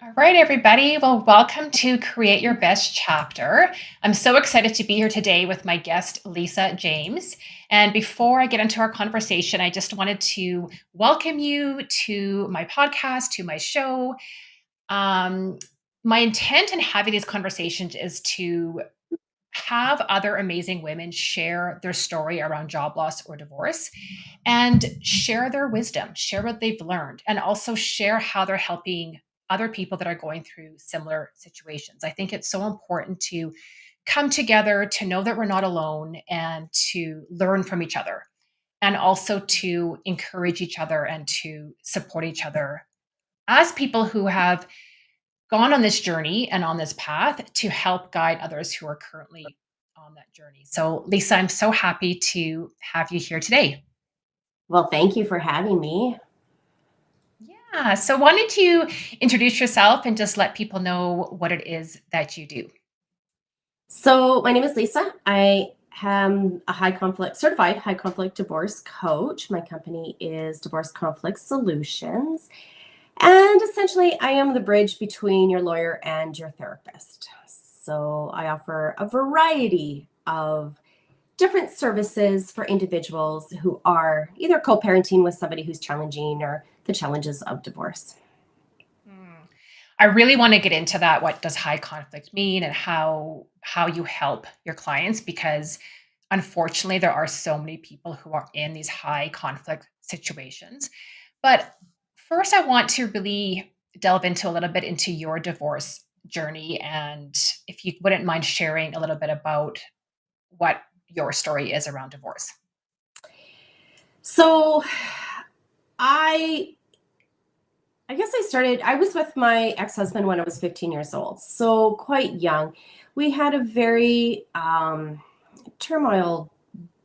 All right, everybody. Well, welcome to Create Your Best Chapter. I'm so excited to be here today with my guest, Lisa James. And before I get into our conversation, I just wanted to welcome you to my podcast, to my show. Um, my intent in having these conversations is to have other amazing women share their story around job loss or divorce and share their wisdom, share what they've learned, and also share how they're helping other people that are going through similar situations. I think it's so important to come together, to know that we're not alone, and to learn from each other, and also to encourage each other and to support each other as people who have gone on this journey and on this path to help guide others who are currently on that journey. So, Lisa, I'm so happy to have you here today. Well, thank you for having me. Yeah. So, why don't you introduce yourself and just let people know what it is that you do? So, my name is Lisa. I am a certified high conflict divorce coach. My company is Divorce Conflict Solutions. And essentially, I am the bridge between your lawyer and your therapist. So, I offer a variety of different services for individuals who are either co parenting with somebody who's challenging or the challenges of divorce. Hmm. I really want to get into that. What does high conflict mean, and how you help your clients? Because unfortunately, there are so many people who are in these high conflict situations. But first, I want to really delve into a little bit into your divorce journey, and if you wouldn't mind sharing a little bit about what your story is around divorce. So, I I guess I was with my ex-husband when I was 15 years old, so quite young. We had a very turmoil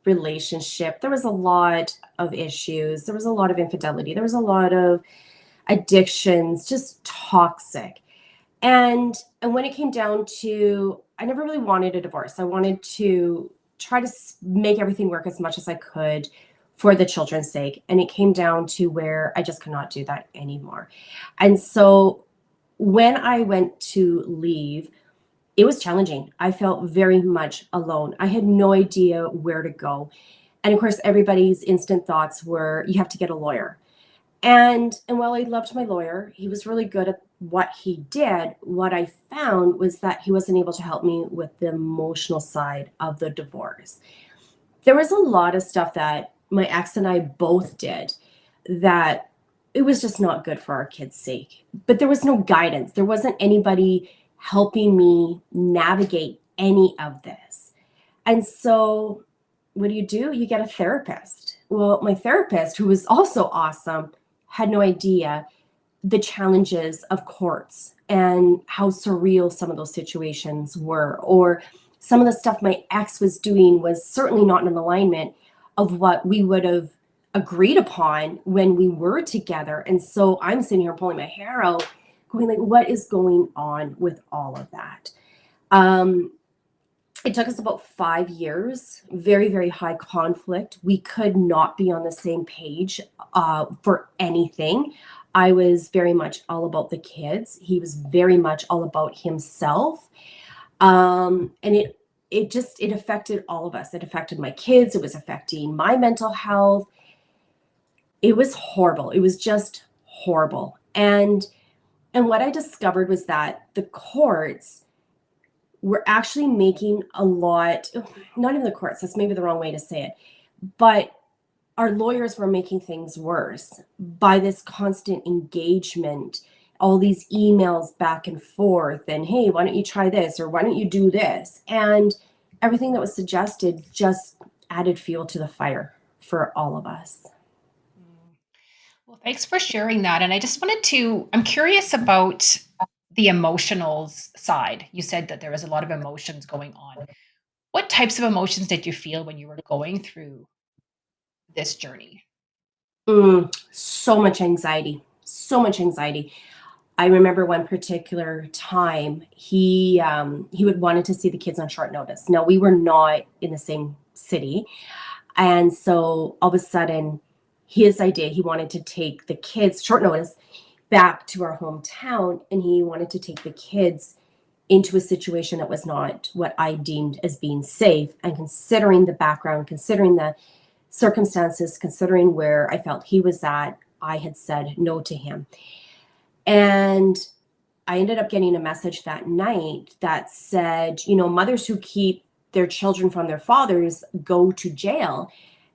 relationship. There was a lot of issues. There was a lot of infidelity. There was a lot of addictions, just toxic. And when it came down to, I never really wanted a divorce. I wanted to try to make everything work as much as I could for the children's sake. And it came down to where I just could not do that anymore. And so when I went to leave, it was challenging. I felt very much alone. I had no idea where to go. And of course, everybody's instant thoughts were, you have to get a lawyer. And while I loved my lawyer, he was really good at what he did. What I found was that he wasn't able to help me with the emotional side of the divorce. There was a lot of stuff that my ex and I both did that it was just not good for our kids' sake. But there was no guidance. There wasn't anybody helping me navigate any of this. And so what do? You get a therapist. Well, my therapist, who was also awesome, had no idea the challenges of courts and how surreal some of those situations were, or some of the stuff my ex was doing was certainly not in alignment of what we would have agreed upon when we were together. And so I'm sitting here pulling my hair out, going like, what is going on with all of that? Um, it took us about 5 years, very, very high conflict. We could not be on the same page for anything. I was very much all about the kids. He was very much all about himself. And it affected all of us. It affected my kids. It was affecting my mental health. It was horrible. It was just horrible. And what I discovered was that the courts we're actually making a lot, not even the courts, that's maybe the wrong way to say it, but our lawyers were making things worse by this constant engagement, all these emails back and forth, and hey, why don't you try this or why don't you do this? And everything that was suggested just added fuel to the fire for all of us. Mm. Well, thanks for sharing that. And I just wanted to, I'm curious about the side. You said that there was a lot of emotions going on. What types of emotions did you feel when you were going through this journey? So much anxiety, so much anxiety. I remember one particular time he would wanted to see the kids on short notice. Now we were not in the same city, and so all of a sudden, his idea he wanted to take the kids short notice back to our hometown, and he wanted to take the kids into a situation that was not what I deemed as being safe. And considering the background, considering the circumstances, considering where I felt he was at, I had said no to him. And I ended up getting a message that night that said, you know, mothers who keep their children from their fathers go to jail.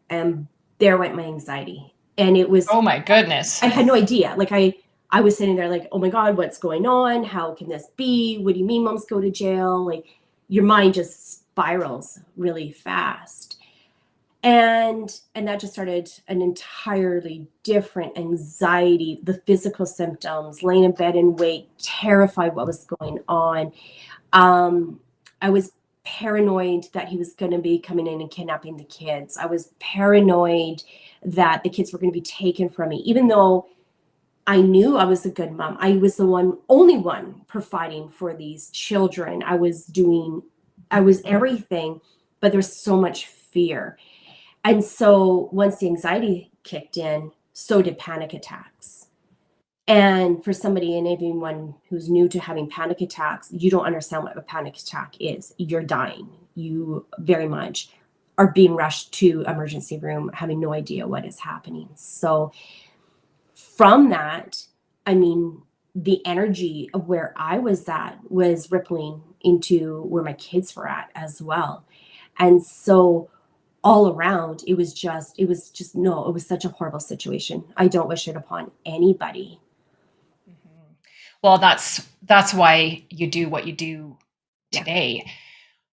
And there went my anxiety. And it was, Oh my goodness. I had no idea. Like I was sitting there like, oh my God, what's going on? How can this be? What do you mean moms go to jail? Like your mind just spirals really fast. And that just started an entirely different anxiety, the physical symptoms, laying in bed and wait, terrified what was going on. I was paranoid that he was going to be coming in and kidnapping the kids. I was paranoid that the kids were going to be taken from me, even though I knew I was a good mom. I was the only one providing for these children. I was everything, but there's so much fear. And so once the anxiety kicked in, so did panic attacks. And for somebody and anyone who's new to having panic attacks, you don't understand what a panic attack is. You're dying. You very much are being rushed to emergency room, having no idea what is happening. So from that, I mean, the energy of where I was at was rippling into where my kids were at as well. And so all around, it was just no, it was such a horrible situation. I don't wish it upon anybody. Mhm. Well, that's why you do what you do Yeah. today.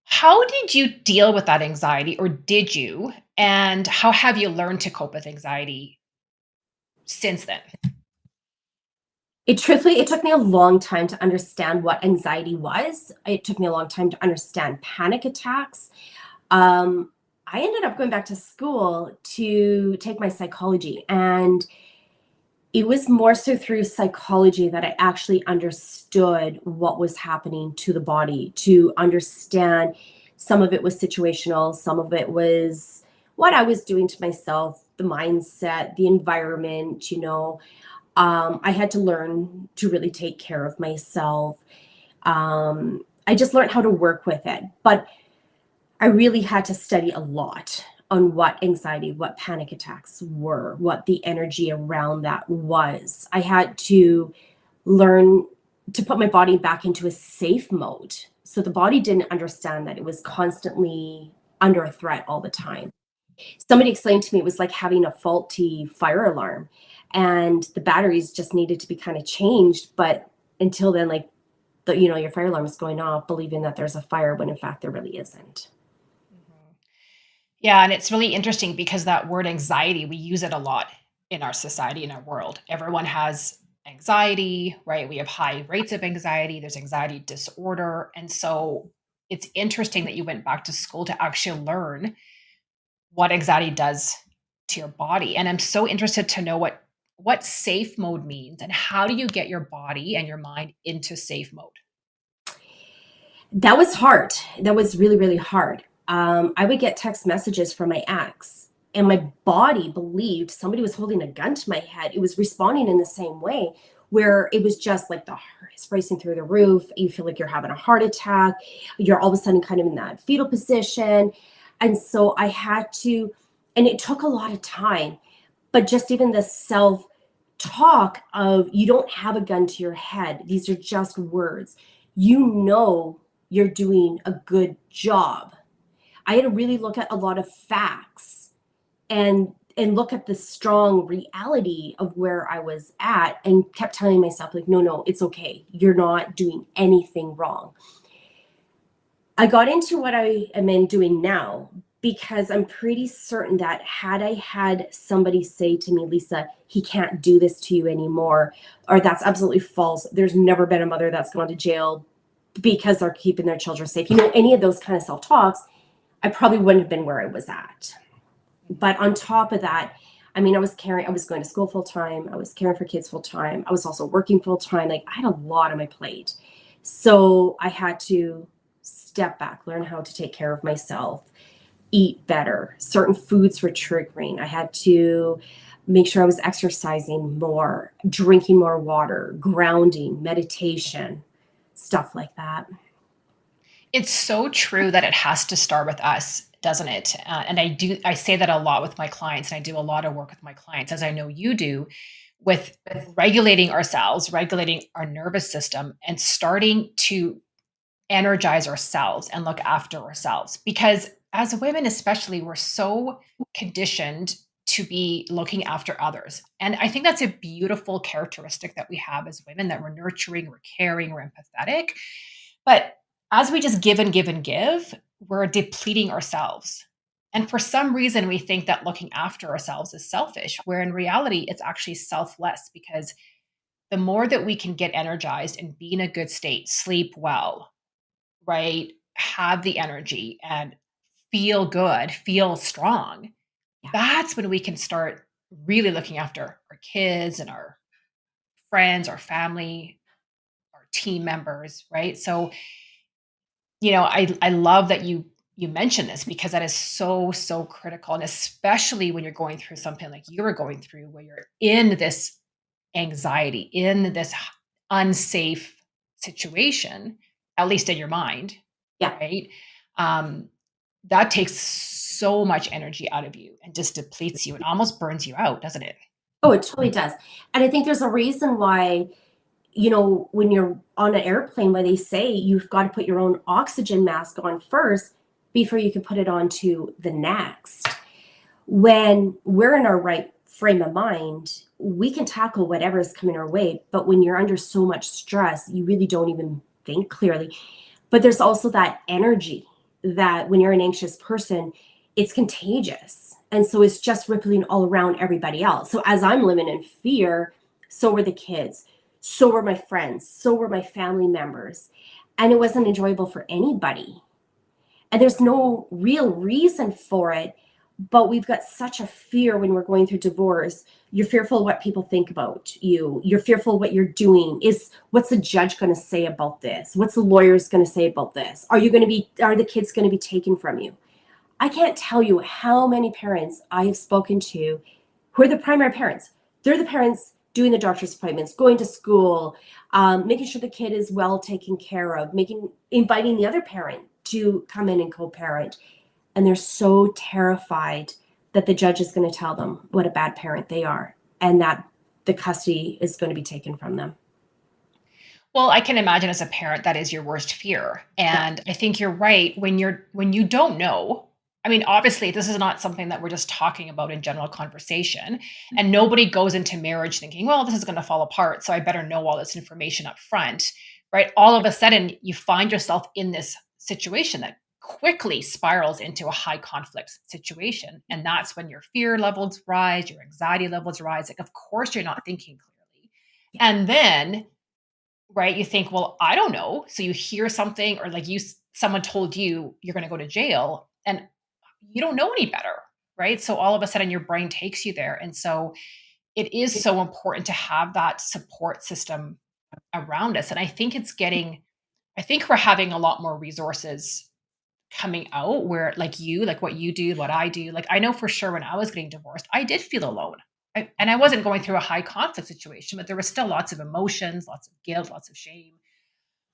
How did you deal with that anxiety, or did you? And how have you learned to cope with anxiety since then? It took me a long time to understand what anxiety was. It took me a long time to understand panic attacks. Um, I ended up going back to school to take my psychology, and it was more so through psychology that I actually understood what was happening to the body, to understand some of it was situational, some of it was what I was doing to myself, the mindset, the environment, you know. I had to learn to really take care of myself. I just learned how to work with it. But I really had to study a lot on what anxiety, what panic attacks were, what the energy around that was. I had to learn to put my body back into a safe mode. So the body didn't understand that it was constantly under a threat all the time. Somebody explained to me it was like having a faulty fire alarm, and the batteries just needed to be kind of changed. But until then, like your fire alarm is going off, believing that there's a fire when in fact there really isn't. Mhm. Yeah, and it's really interesting because that word anxiety, we use it a lot in our society, in our world. Everyone has anxiety, right? We have high rates of anxiety, there's anxiety disorder. And so it's interesting that you went back to school to actually learn what anxiety does to your body. And I'm so interested to know what safe mode means and how do you get your body and your mind into safe mode? That was hard. That was really, really hard. I would get text messages from my ex, and my body believed somebody was holding a gun to my head. It was responding in the same way, where it was just like the heart is racing through the roof. You feel like you're having a heart attack. You're all of a sudden kind of in that fetal position. And so I had to, and it took a lot of time, but just even the self talk of you don't have a gun to your head. These are just words. You know you're doing a good job. I had to really look at a lot of facts and look at the strong reality of where I was at, and kept telling myself like, no, it's okay. You're not doing anything wrong. I got into what I am in doing now because I'm pretty certain that had I had somebody say to me, Lisa, he can't do this to you anymore, or that's absolutely false. There's never been a mother that's gone to jail because they're keeping their children safe. Any of those kind of self talks, I probably wouldn't have been where I was at. But on top of that, I mean, I was going to school full time. I was caring for kids full time. I was also working full time. Like I had a lot on my plate. So I had to step back, learn how to take care of myself, eat better. Certain foods were triggering. I had to make sure I was exercising more, drinking more water, grounding, meditation, stuff like that. It's so true that it has to start with us, doesn't it? And I say that a lot with my clients, and I do a lot of work with my clients, as I know you do, with regulating ourselves, regulating our nervous system, and starting to energize ourselves and look after ourselves. Because as women, especially, we're so conditioned to be looking after others. And I think that's a beautiful characteristic that we have as women, that we're nurturing, we're caring, we're empathetic. But as we just give and give and give, we're depleting ourselves. And for some reason, we think that looking after ourselves is selfish, where in reality, it's actually selfless, because the more that we can get energized and be in a good state, sleep well, right? Have the energy and feel good, feel strong, Yeah. that's when we can start really looking after our kids and our friends, our family, our team members, right? So, I love that you mentioned this, because that is so, so critical. And especially when you're going through something like you were going through, where you're in this anxiety, in this unsafe situation, at least in your mind, Yeah. right? Um, that takes so much energy out of you and just depletes you and almost burns you out, doesn't it? Oh, it totally does. And I think there's a reason why, when you're on an airplane, why they say you've got to put your own oxygen mask on first before you can put it on to the next. When we're in our right frame of mind, we can tackle whatever is coming our way. But when you're under so much stress, you really don't even think clearly. But there's also that energy that when you're an anxious person, it's contagious. And so it's just rippling all around everybody else. So as I'm living in fear, so were the kids, so were my friends, so were my family members. And it wasn't enjoyable for anybody. And there's no real reason for it. But we've got such a fear when we're going through divorce. You're fearful of what people think about you. You're fearful of what you're doing. What's the judge going to say about this? What's the lawyers going to say about this? Are the kids going to be taken from you? I can't tell you how many parents I have spoken to who are the primary parents. They're the parents doing the doctor's appointments, going to school, making sure the kid is well taken care of, inviting the other parent to come in and co-parent. And they're so terrified that the judge is going to tell them what a bad parent they are, and that the custody is going to be taken from them. Well, I can imagine, as a parent, that is your worst fear. Yeah. And I think you're right. When you don't know, I mean, obviously, this is not something that we're just talking about in general conversation. And nobody goes into marriage thinking, well, this is going to fall apart, so I better know all this information up front, right? All of a sudden, you find yourself in this situation that quickly spirals into a high conflict situation. And that's when your fear levels rise, your anxiety levels rise. Like, of course, you're not thinking clearly. Yeah. And then, right, you think, well, I don't know. So you hear something, or like someone told you you're going to go to jail, and you don't know any better, right? So all of a sudden your brain takes you there. And so it is so important to have that support system around us. And I think we're having a lot more resources coming out, where like what you do, what I do. Like, I know for sure when I was getting divorced, I did feel alone. And I wasn't going through a high conflict situation, but there was still lots of emotions, lots of guilt, lots of shame,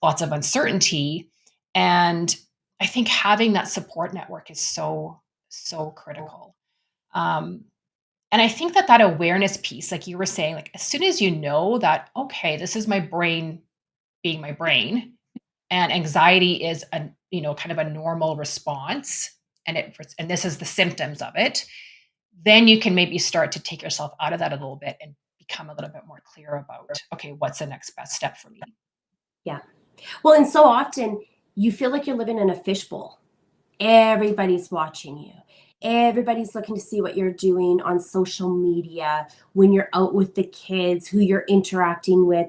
lots of uncertainty. And I think having that support network is so, so critical. Um, and I think that awareness piece, like you were saying, like, as soon as you know that, okay, this is my brain being my brain, and anxiety is kind of a normal response, and this is the symptoms of it, then you can maybe start to take yourself out of that a little bit and become a little bit more clear about, okay, what's the next best step for me? Yeah. Well, and so often you feel like you're living in a fishbowl. Everybody's watching you. Everybody's looking to see what you're doing on social media, when you're out with the kids, who you're interacting with,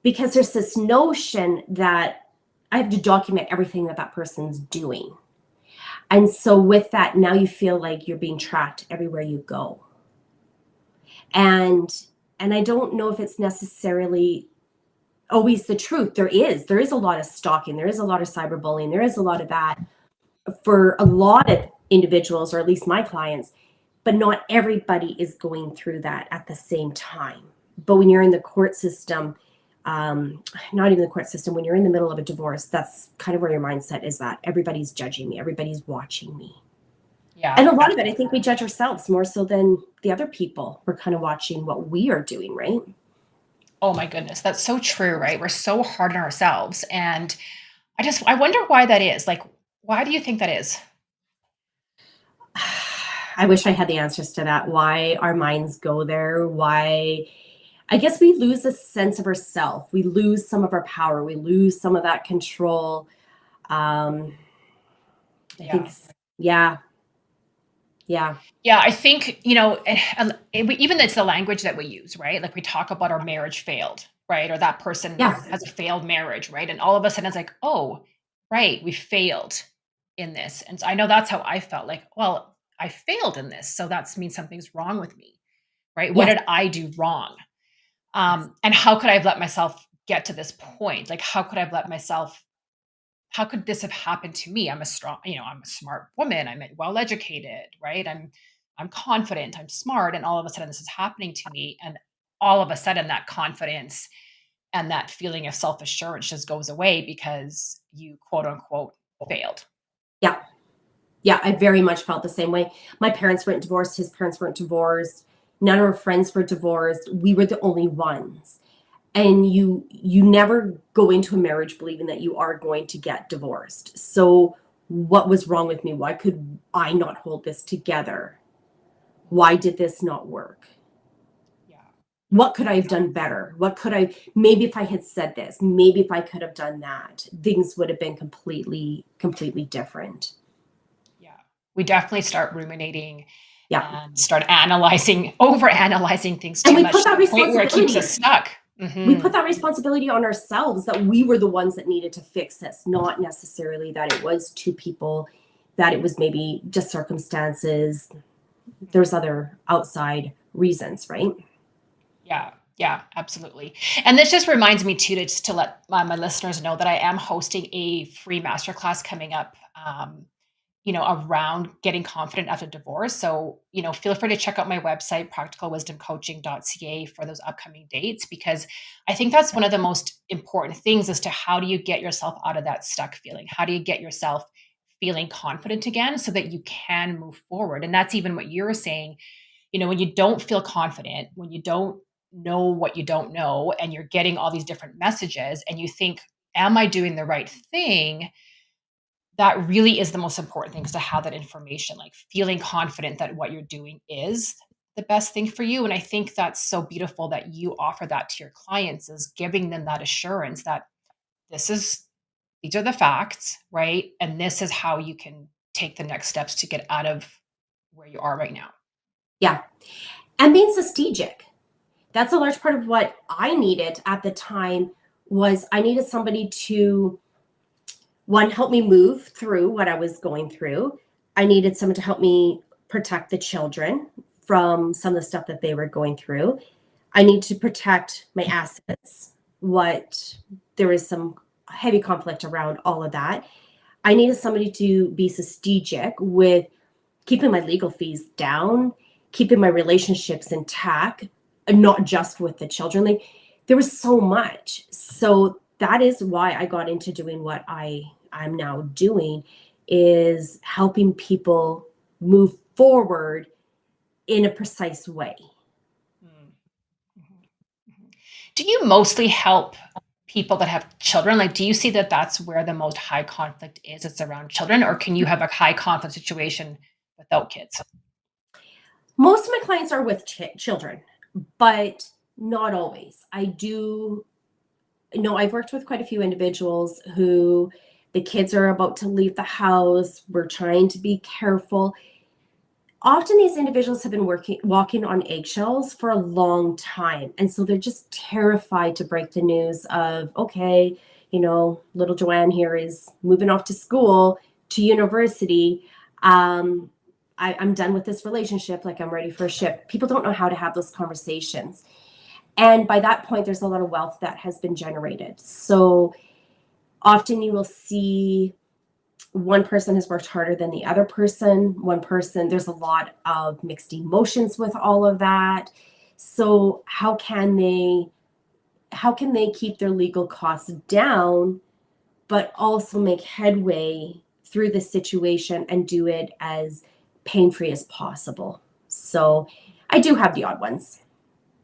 because there's this notion that I have to document everything that person's doing. And so with that, now you feel like you're being tracked everywhere you go. And I don't know if it's necessarily always the truth. There is a lot of stalking, there is a lot of cyberbullying, there is a lot of that for a lot of individuals, or at least my clients. but not everybody is going through that at the same time. But when you're in the court system, not even the court system, when you're in the middle of a divorce, that's kind of where your mindset is at. Everybody's judging me, everybody's watching me. Yeah. And a lot of it, I think we judge ourselves more so than the other people. We're kind of watching what we are doing, right? Oh my goodness, that's so true, right? We're so hard on ourselves. And I wonder why that is. Like, why do you think that is? I wish I had the answers to that. Why our minds go there, why I guess we lose a sense of ourself. We lose some of our power. We lose some of that control. I think, Yeah. yeah, yeah, Yeah, I think, even it's the language that we use, right? Like we talk about our marriage failed, right? Or that person yeah, has a failed marriage, right? And all of a sudden it's like, oh, right, we failed in this. And so I know that's how I felt like, well, I failed in this. So that means something's wrong with me, right? What yes, did I do wrong? yes, And how could I have let myself get to this point? Like, how could this have happened to me? I'm a smart woman. I'm well educated, right? I'm confident, I'm smart, and all of a sudden this is happening to me. And all of a sudden that confidence and that feeling of self-assurance just goes away because you quote unquote failed. yeah, yeah. I very much felt the same way. My parents weren't divorced. His parents weren't divorced. None of our friends were divorced. We were the only ones. And you never go into a marriage believing that you are going to get divorced. So what was wrong with me? Why could I not hold this together? Why did this not work? Yeah. What could I have done better? What could I, maybe if I had said this, maybe if I could have done that, things would have been completely different. Yeah. We definitely start ruminating Yeah. and start over analyzing things And too we much put to that the point where it keeps responsibility, us stuck. we Hmm. put that responsibility on ourselves that we were the ones that needed to fix this, not necessarily that it was two people, that it was maybe just circumstances. There's other outside reasons, right? Yeah, yeah, absolutely. And this just reminds me too, to just to let my listeners know that I am hosting a free masterclass coming up, around getting confident after divorce. So, feel free to check out my website, practicalwisdomcoaching.ca, for those upcoming dates, because I think that's one of the most important things as to how do you get yourself out of that stuck feeling? How do you get yourself feeling confident again so that you can move forward? And that's even what you're saying, when you don't feel confident, when you don't know what you don't know, and you're getting all these different messages, and you think, am I doing the right thing? That really is the most important thing, is to have that information, like feeling confident that what you're doing is the best thing for you. And I think that's so beautiful that you offer that to your clients, is giving them that assurance that this is these are the facts, right? And this is how you can take the next steps to get out of where you are right now. Yeah. And being strategic. That's a large part of what I needed at the time. Was I needed somebody to, one, help me move through what I was going through. I needed someone to help me protect the children from some of the stuff that they were going through. I need to protect my assets. What There is some heavy conflict around all of that. I needed somebody to be strategic with keeping my legal fees down, keeping my relationships intact, and not just with the children. Like, there was so much. So that is why I got into doing what I'm now doing, is helping people move forward in a precise way. Mm. Mhm. Mhm. Do you mostly help people that have children? Like, do you see that that's where the most high conflict is? It's around children, or can you have a high conflict situation without kids? Most of my clients are with children, but not always. I do know I've worked with quite a few individuals who the kids are about to leave the house. We're trying to be careful. Often these individuals have been walking on eggshells for a long time. And so they're just terrified to break the news of, okay, little Joanne here is moving off to school, to university. Um, I'm done with this relationship. Like, I'm ready for a shift. People don't know how to have those conversations. And by that point, there's a lot of wealth that has been generated. So often you will see one person has worked harder than the other person. One person, there's a lot of mixed emotions with all of that. So how can they keep their legal costs down but also make headway through the situation and do it as pain-free as possible? So I do have the odd ones.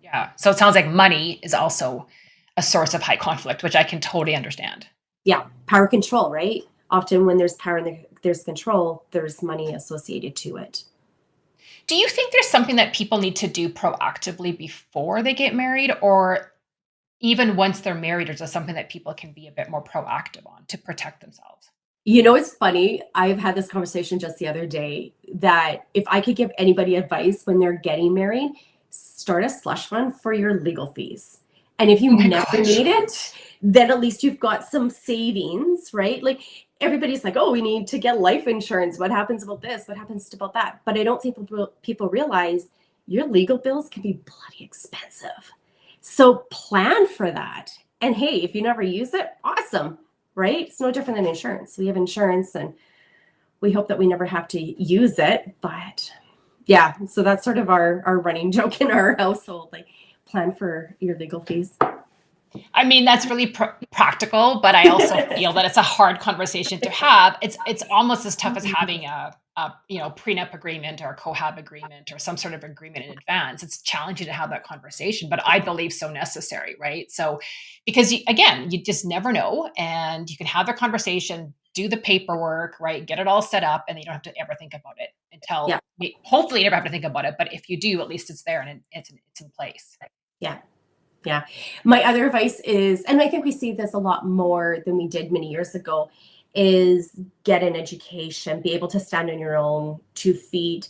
Yeah. So it sounds like money is also a source of high conflict, which I can totally understand. Yeah, power control, right? Often when there's power and there's control, there's money associated to it. Do you think there's something that people need to do proactively before they get married, or even once they're married, or is it something that people can be a bit more proactive on to protect themselves? It's funny. I've had this conversation just the other day that if I could give anybody advice when they're getting married, start a slush fund for your legal fees. And if you Oh my never gosh. need it, then at least you've got some savings, right? Like everybody's like, oh, we need to get life insurance. What happens about this? What happens about that? But I don't think people realize your legal bills can be bloody expensive. So plan for that. And hey, if you never use it, awesome, right? It's no different than insurance. We have insurance and we hope that we never have to use it. But yeah, so that's sort of our running joke in our household. Like plan for your legal fees. I mean, that's really practical, but I also feel that it's a hard conversation to have. It's almost as tough as having a prenup agreement or a cohab agreement or some sort of agreement in advance. It's challenging to have that conversation, but I believe so necessary, right? So, because again, you just never know, and you can have a conversation, do the paperwork, right, get it all set up, and you don't have to ever think about it Yeah, until hopefully you never have to think about it. But if you do, at least it's there and it's in place. yeah, yeah. My other advice is, and I think we see this a lot more than we did many years ago, is get an education, be able to stand on your own 2 feet.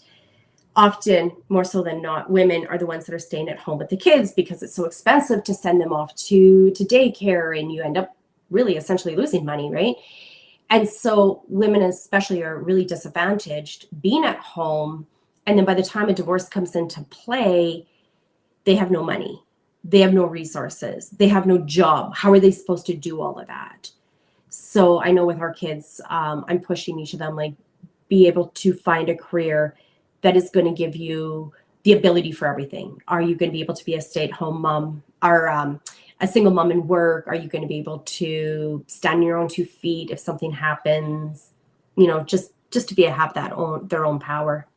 Often, more so than not, women are the ones that are staying at home with the kids because it's so expensive to send them off to daycare, and you end up really essentially losing money, right? And so women especially are really disadvantaged being at home. And then by the time a divorce comes into play, they have no money, they have no resources, they have no job. How are they supposed to do all of that? So I know with our kids, I'm pushing each of them, like, be able to find a career that is going to give you the ability for everything. Are you going to be able to be a stay-at-home mom or a single mom and work? Are you going to be able to stand on your own 2 feet if something happens? Just to be have that own their own power.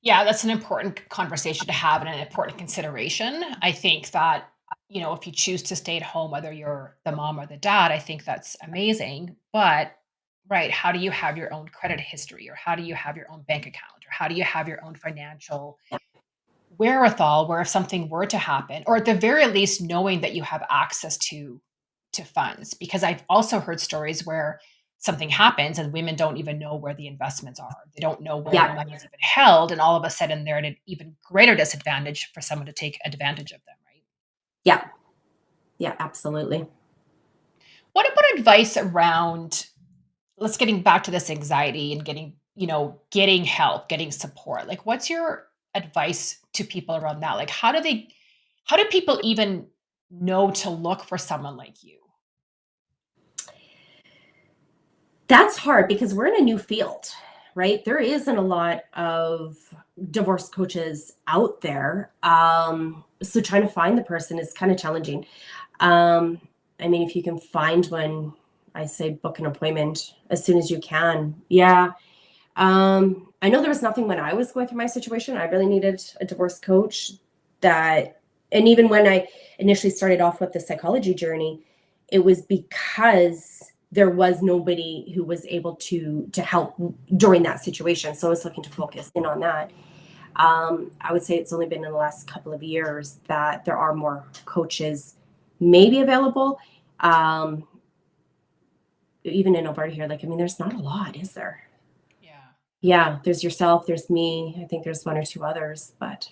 Yeah, that's an important conversation to have and an important consideration. I think that, if you choose to stay at home, whether you're the mom or the dad, I think that's amazing. But, right, how do you have your own credit history, or how do you have your own bank account, or how do you have your own financial wherewithal where if something were to happen, or at the very least knowing that you have access to funds? Because I've also heard stories where something happens and women don't even know where the investments are. They don't know where the Yeah, money is even held, and all of a sudden they're at an even greater disadvantage for someone to take advantage of them, right? yeah, yeah, absolutely. What about advice around, let's getting back to this anxiety and getting help, getting support. Like what's your advice to people around that? Like how do people even know to look for someone like you? That's hard because we're in a new field, right? There isn't a lot of divorce coaches out there. So trying to find the person is kind of challenging. Um, I mean, if you can find one, I say book an appointment as soon as you can. Yeah. I know there was nothing when I was going through my situation. I really needed a divorce coach that, and even when I initially started off with the psychology journey, it was because there was nobody who was able to help during that situation. So I was looking to focus in on that. I would say it's only been in the last couple of years that there are more coaches maybe available. Um, Even in Alberta here, like, I mean, there's not a lot, is there? Yeah. Yeah, there's yourself, there's me. I think there's one or two others, but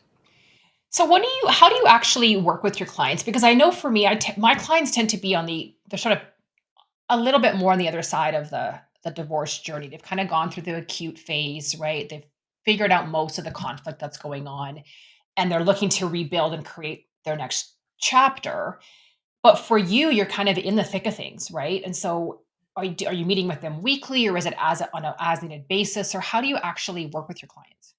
So how do you actually work with your clients? Because I know for me, my clients tend to be they're sort of a little bit more on the other side of the divorce journey. They've kind of gone through the acute phase, right? They've figured out most of the conflict that's going on, and they're looking to rebuild and create their next chapter. But for you, you're kind of in the thick of things, right? And so are you meeting with them weekly, or is it on a as needed basis, or how do you actually work with your clients?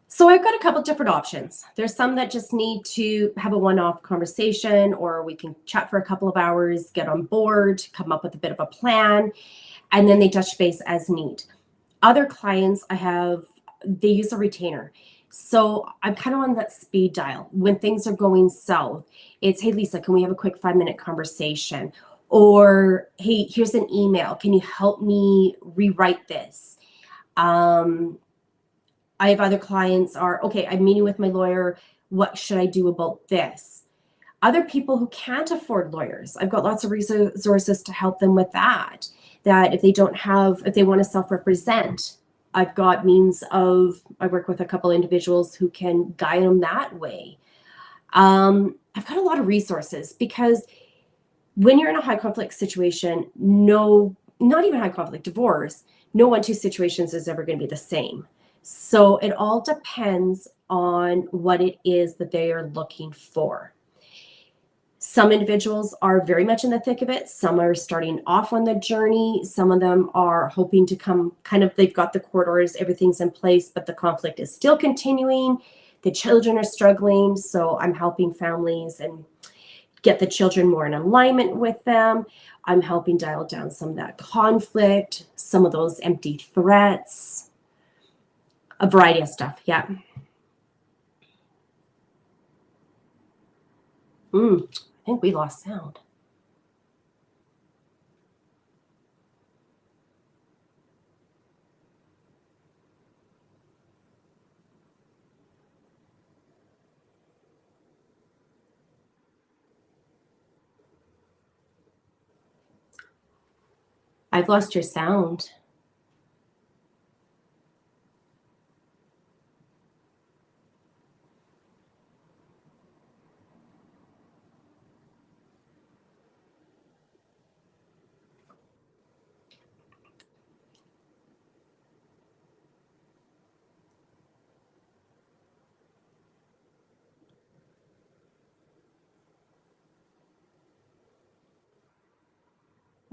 So I've got a couple different options. There's some that just need to have a one-off conversation, or we can chat for a couple of hours, get on board, come up with a bit of a plan, and then they touch base as need. Other clients I have, they use a retainer. So I'm kind of on that speed dial. When things are going south, it's, hey, Lisa, can we have a quick 5-minute conversation? Or, hey, here's an email. Can you help me rewrite this? Um, I have other clients are, okay, I'm meeting with my lawyer. What should I do about this? Other people who can't afford lawyers, I've got lots of resources to help them with that. That if they don't have, if they want to self-represent, I've got means of, I work with a couple individuals who can guide them that way. I've got a lot of resources because when you're in a high conflict situation, no, not even high conflict, divorce, no one two situations is ever going to be the same. So it all depends on what it is that they are looking for. Some individuals are very much in the thick of it. Some are starting off on the journey. Some of them are hoping to come kind of, they've got the court orders, everything's in place, but the conflict is still continuing. The children are struggling. So I'm helping families and get the children more in alignment with them. I'm helping dial down some of that conflict, some of those empty threats, a variety of stuff. Yeah. I think we lost sound. I've lost your sound.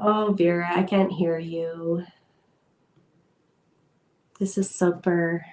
Oh, Vera, I can't hear you. This is super.